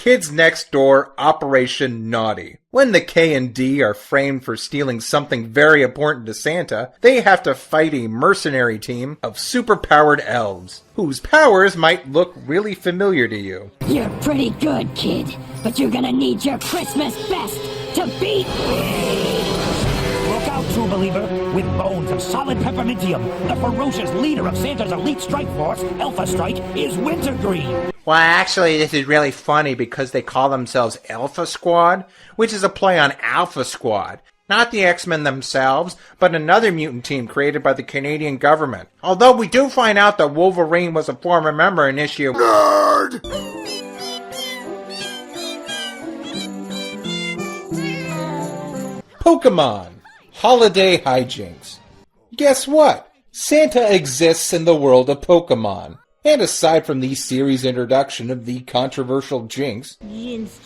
Kids Next Door Operation Naughty. When the K and D are framed for stealing something very important to Santa, they have to fight a mercenary team of superpowered elves, whose powers might look really familiar to you. You're pretty good, kid, but you're gonna need your Christmas best to beat me! Look out, true believer! With bones of solid peppermintium, the ferocious leader of Santa's elite strike force, Alpha Strike, is wintergreen! Well, actually, this is really funny because they call themselves Alpha Squad, which is a play on Alpha Squad. Not the X-Men themselves, but another mutant team created by the Canadian government. Although we do find out that Wolverine was a former member in issue... Nerd! Pokemon. Holiday hijinks. Guess what? Santa exists in the world of Pokemon. And aside from the series' introduction of the controversial Jinx... Jinx.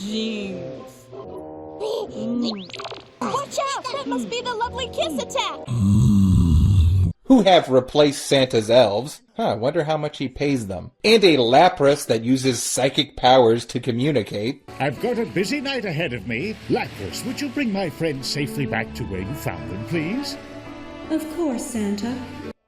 Watch out! That must be the lovely kiss attack! who have replaced Santa's elves. I wonder how much he pays them. And a Lapras that uses psychic powers to communicate. I've got a busy night ahead of me. Lapras, would you bring my friends safely back to where you found them, please? Of course, Santa.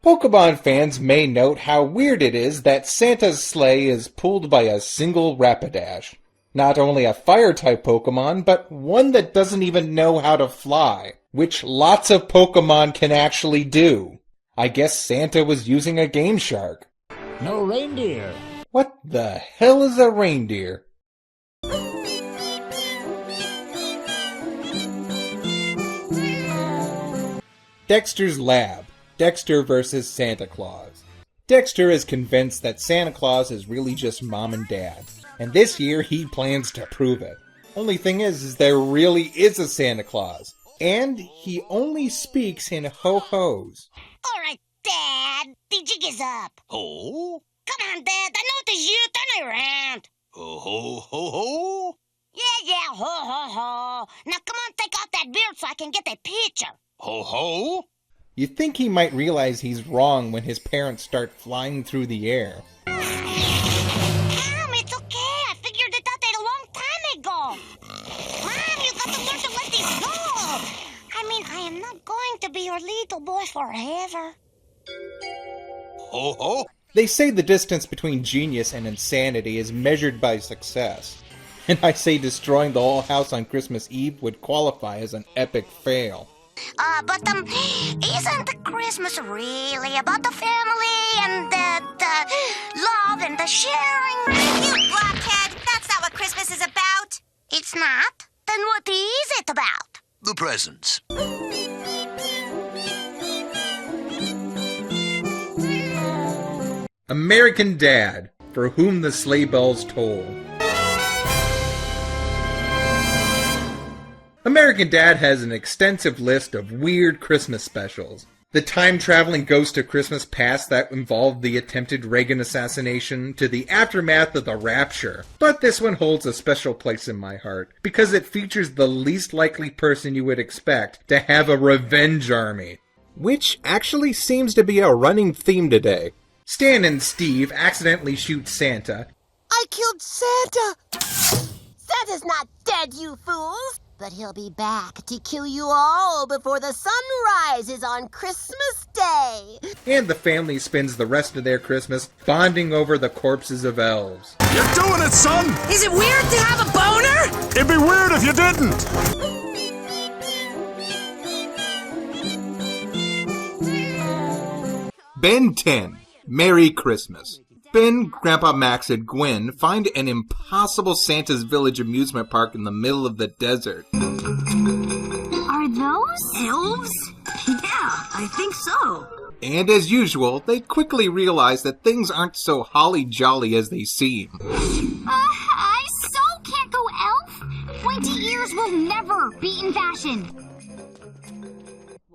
Pokemon fans may note how weird it is that Santa's sleigh is pulled by a single Rapidash. Not only a fire-type Pokemon, but one that doesn't even know how to fly, which lots of Pokemon can actually do. I guess Santa was using a Game Shark. No reindeer. What the hell is a reindeer? Dexter's Lab. Dexter versus Santa Claus. Dexter is convinced that Santa Claus is really just mom and dad, and this year he plans to prove it. Only thing is there really is a Santa Claus, and he only speaks in ho-hos. All right, Dad, the jig is up. Ho? Come on, Dad, I know it is you, turn around. Ho, ho, ho, ho? Yeah, ho, ho, ho. Now come on, take off that beard so I can get a picture. Ho, ho? You'd think he might realize he's wrong when his parents start flying through the air. Mom, it's okay. I figured it out a long time ago. Mom, you got to learn to let these go. I mean, I am not going to be your little boy forever. Ho, ho? They say the distance between genius and insanity is measured by success. And I say destroying the whole house on Christmas Eve would qualify as an epic fail. But isn't the Christmas really about the family and the love and the sharing? You blockhead! That's not what Christmas is about! It's not? Then what is it about? The presents. American Dad, for whom the sleigh bells toll. American Dad has an extensive list of weird Christmas specials. The time-traveling ghost of Christmas past that involved the attempted Reagan assassination to the aftermath of the Rapture. But this one holds a special place in my heart, because it features the least likely person you would expect to have a revenge army. Which actually seems to be a running theme today. Stan and Steve accidentally shoot Santa. I killed Santa! Santa's not dead, you fools! But he'll be back to kill you all before the sun rises on Christmas Day. And the family spends the rest of their Christmas bonding over the corpses of elves. You're doing it, son! Is it weird to have a boner? It'd be weird if you didn't! Ben 10. Merry Christmas. Ben, Grandpa Max, and Gwen find an impossible Santa's Village amusement park in the middle of the desert. Are those elves? Yeah, I think so. And as usual, they quickly realize that things aren't so holly-jolly as they seem. I so can't go elf. Pointy ears will never be in fashion.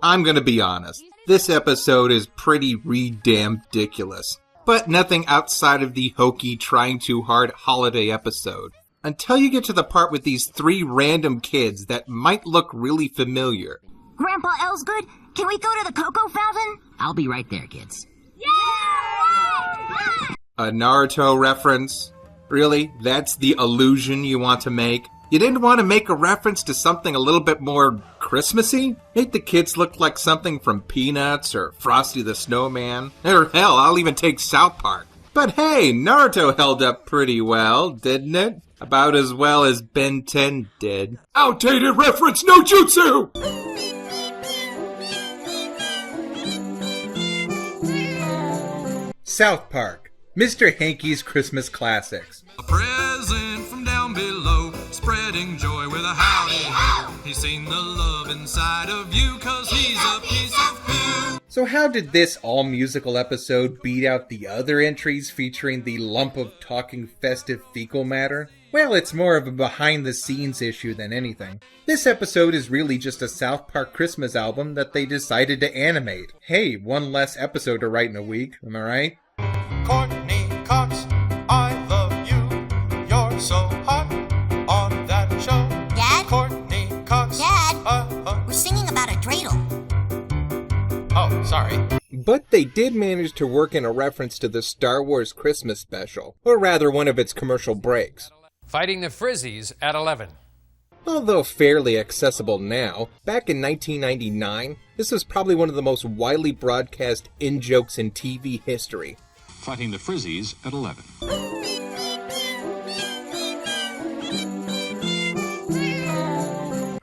I'm gonna be honest, this episode is pretty re-damn ridiculous. But nothing outside of the hokey, trying too hard holiday episode. Until you get to the part with these three random kids that might look really familiar. Grandpa Elsgood, can we go to the Cocoa Fountain? I'll be right there, kids. Yeah! A Naruto reference, Really? That's the illusion you want to make? You didn't want to make a reference to something a little bit more Christmassy? Make the kids look like something from Peanuts or Frosty the Snowman? Or hell, I'll even take South Park. But hey, Naruto held up pretty well, didn't it? About as well as Ben 10 did. Outdated reference, no jutsu! South Park, Mr. Hanky's Christmas Classics. A present from down below, spreading joy with a howdy ho. He's seen the love inside of you, 'cause he's a piece of poo. So how did this all-musical episode beat out the other entries featuring the lump of talking festive fecal matter? Well, it's more of a behind-the-scenes issue than anything. This episode is really just a South Park Christmas album that they decided to animate. Hey, one less episode to write in a week, am I right? Courtney Cox, I love you. You're so hot on that show. Dad? Courtney Cox. Dad? We're singing about a dreidel. Oh, sorry. But they did manage to work in a reference to the Star Wars Christmas special, or rather one of its commercial breaks. Fighting the Frizzies at 11. Although fairly accessible now, back in 1999, this was probably one of the most widely broadcast in-jokes in TV history. Fighting the Frizzies at 11.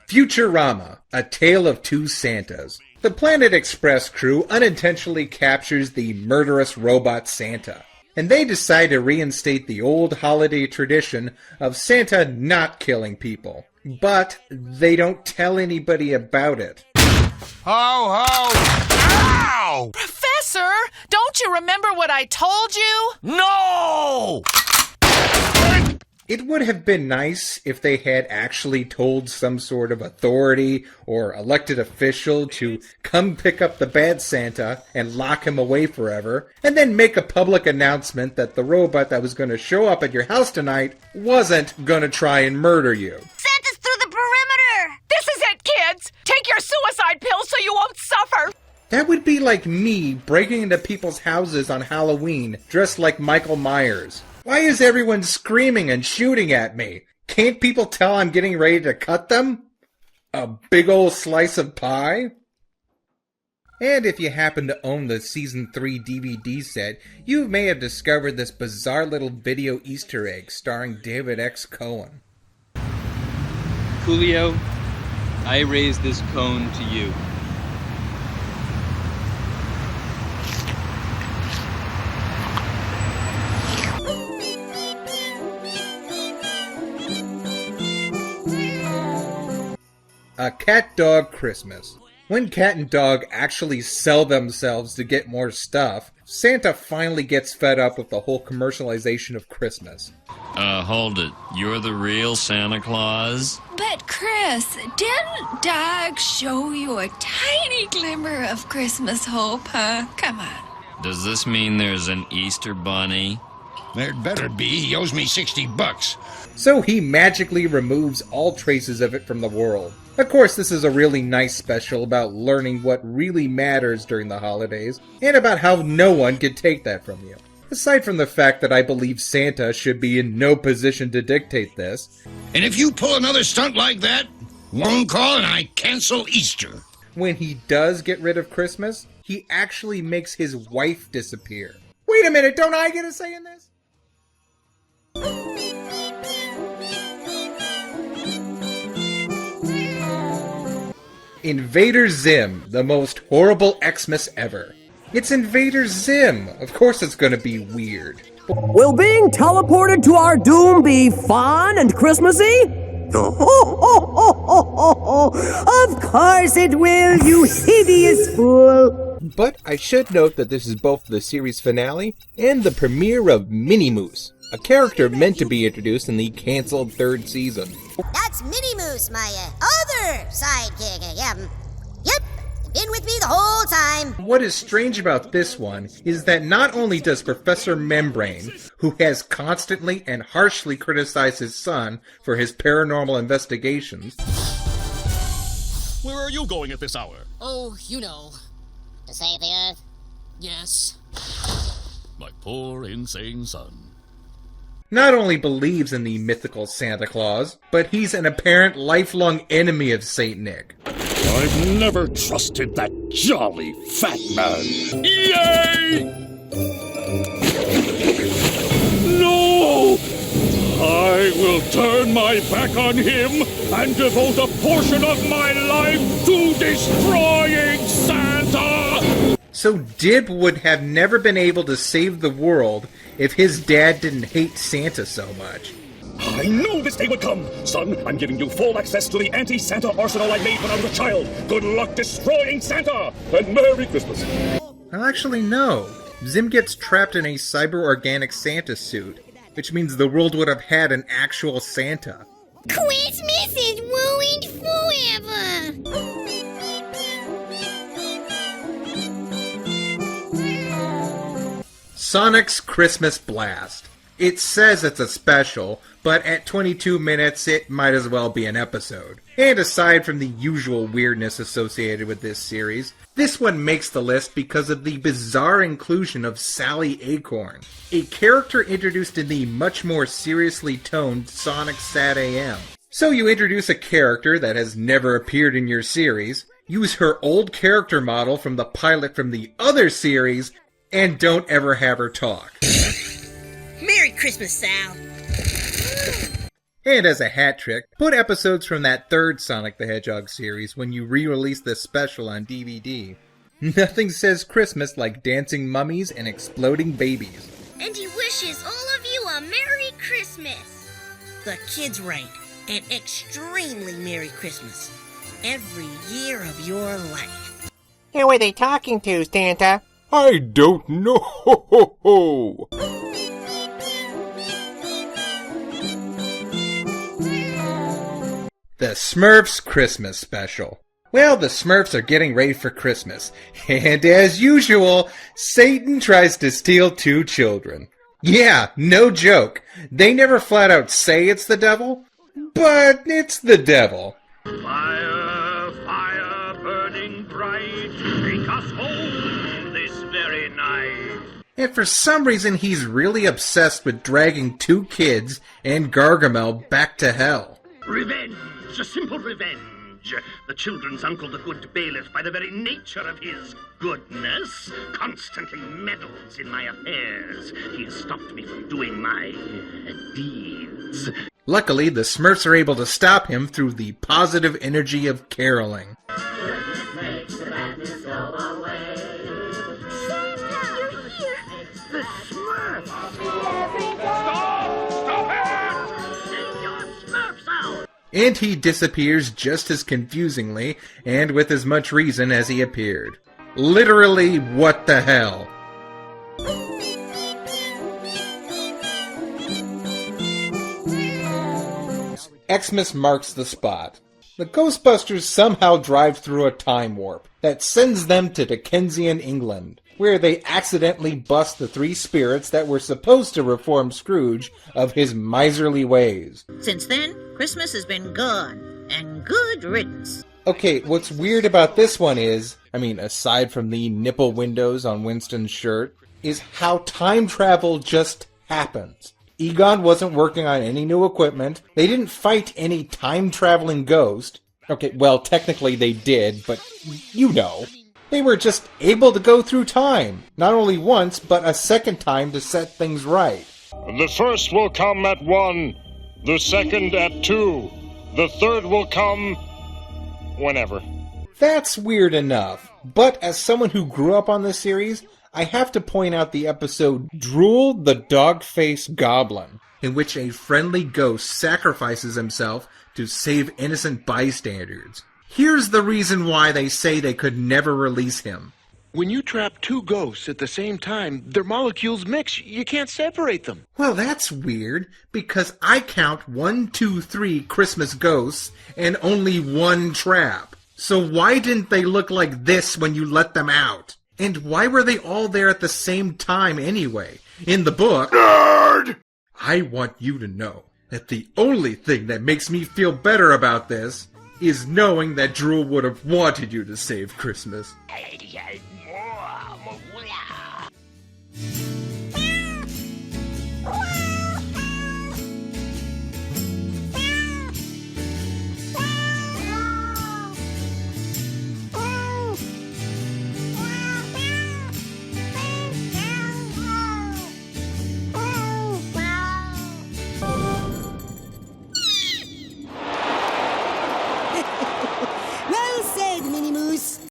Futurama, A Tale of Two Santas. The Planet Express crew unintentionally captures the murderous robot Santa, and they decide to reinstate the old holiday tradition of Santa not killing people. But they don't tell anybody about it. Ho, ho! Ow! Professor, don't you remember what I told you? No! It would have been nice if they had actually told some sort of authority or elected official to come pick up the bad Santa and lock him away forever, and then make a public announcement that the robot that was going to show up at your house tonight wasn't going to try and murder you. Santa's through the perimeter! This is it, kids! Take your suicide pill so you won't suffer! That would be like me breaking into people's houses on Halloween dressed like Michael Myers. Why is everyone screaming and shooting at me? Can't people tell I'm getting ready to cut them? A big old slice of pie? And if you happen to own the Season 3 DVD set, you may have discovered this bizarre little video Easter egg starring David X. Cohen. Coolio, I raise this cone to you. A Cat-Dog Christmas. When Cat and Dog actually sell themselves to get more stuff, Santa finally gets fed up with the whole commercialization of Christmas. Hold it. You're the real Santa Claus? But Chris, didn't Dog show you a tiny glimmer of Christmas hope, huh? Come on. Does this mean there's an Easter bunny? There'd better be. He owes me $60. So he magically removes all traces of it from the world. Of course, this is a really nice special about learning what really matters during the holidays, and about how no one can take that from you. Aside from the fact that I believe Santa should be in no position to dictate this. And if you pull another stunt like that, one call and I cancel Easter. When he does get rid of Christmas, he actually makes his wife disappear. Wait a minute, don't I get a say in this? Invader Zim, the most horrible Xmas ever. It's Invader Zim. Of course it's gonna be weird. Will being teleported to our doom be fun and Christmassy? Of course it will, you hideous fool! But I should note that this is both the series finale and the premiere of Minnie Moose, a character meant to be introduced in the cancelled third season. That's Minnie Moose, my other sidekick. Yep, been with me the whole time. What is strange about this one is that not only does Professor Membrane, who has constantly and harshly criticized his son for his paranormal investigations... Where are you going at this hour? Oh, you know. To save the Earth? Yes. My poor insane son. not only believes in the mythical Santa Claus, but he's an apparent lifelong enemy of Saint Nick. I've never trusted that jolly fat man. Yay! No! I will turn my back on him and devote a portion of my life to destroying Santa! So Dib would have never been able to save the world if his dad didn't hate Santa so much. I knew this day would come! Son, I'm giving you full access to the anti-Santa arsenal I made when I was a child. Good luck destroying Santa! And Merry Christmas! Well, actually, no. Zim gets trapped in a cyber-organic Santa suit, which means the world would have had an actual Santa. Christmas is ruined forever! Sonic's Christmas Blast. It says it's a special, but at 22 minutes it might as well be an episode. And aside from the usual weirdness associated with this series, this one makes the list because of the bizarre inclusion of Sally Acorn, a character introduced in the much more seriously toned Sonic Sat AM. So you introduce a character that has never appeared in your series, use her old character model from the pilot from the other series, and don't ever have her talk. Merry Christmas, Sal. And as a hat trick, put episodes from that third Sonic the Hedgehog series when you re-release the special on DVD. Nothing says Christmas like dancing mummies and exploding babies. And he wishes all of you a Merry Christmas. The kid's right. An extremely Merry Christmas. Every year of your life. Who are they talking to, Santa? I don't know. The Smurfs Christmas Special. Well, the Smurfs are getting ready for Christmas, and as usual, Satan tries to steal 2 children. Yeah, no joke. They never flat out say it's the devil, but it's the devil. Fire, fire, burning bright, take us home this very night. And for some reason, he's really obsessed with dragging 2 kids and Gargamel back to hell. Revenge, a simple revenge. The children's uncle, the good bailiff, by the very nature of his goodness, constantly meddles in my affairs. He has stopped me from doing my deeds. Luckily, the Smurfs are able to stop him through the positive energy of caroling. The Smurfs! Stop it! Send your Smurfs out! And he disappears just as confusingly and with as much reason as he appeared. Literally, what the hell? Xmas marks the spot. The Ghostbusters somehow drive through a time warp that sends them to Dickensian England, where they accidentally bust the 3 spirits that were supposed to reform Scrooge of his miserly ways. Since then, Christmas has been gone, and good riddance. Okay, what's weird about this one is, aside from the nipple windows on Winston's shirt, is how time travel just happens. Egon wasn't working on any new equipment. They didn't fight any time-traveling ghost. Okay, well, technically they did, but you know. They were just able to go through time. Not only once, but a second time to set things right. The first will come at 1, the second at 2, the third will come whenever. That's weird enough, but as someone who grew up on this series, I have to point out the episode Drool the Dog-Faced Goblin, in which a friendly ghost sacrifices himself to save innocent bystanders. Here's the reason why they say they could never release him. When you trap 2 ghosts at the same time, their molecules mix. You can't separate them. Well, that's weird, because I count 1, 2, 3 Christmas ghosts and only 1 trap. So why didn't they look like this when you let them out? And why were they all there at the same time anyway? In the book... Nerd! I want you to know that the only thing that makes me feel better about this is knowing that Drool would have wanted you to save Christmas.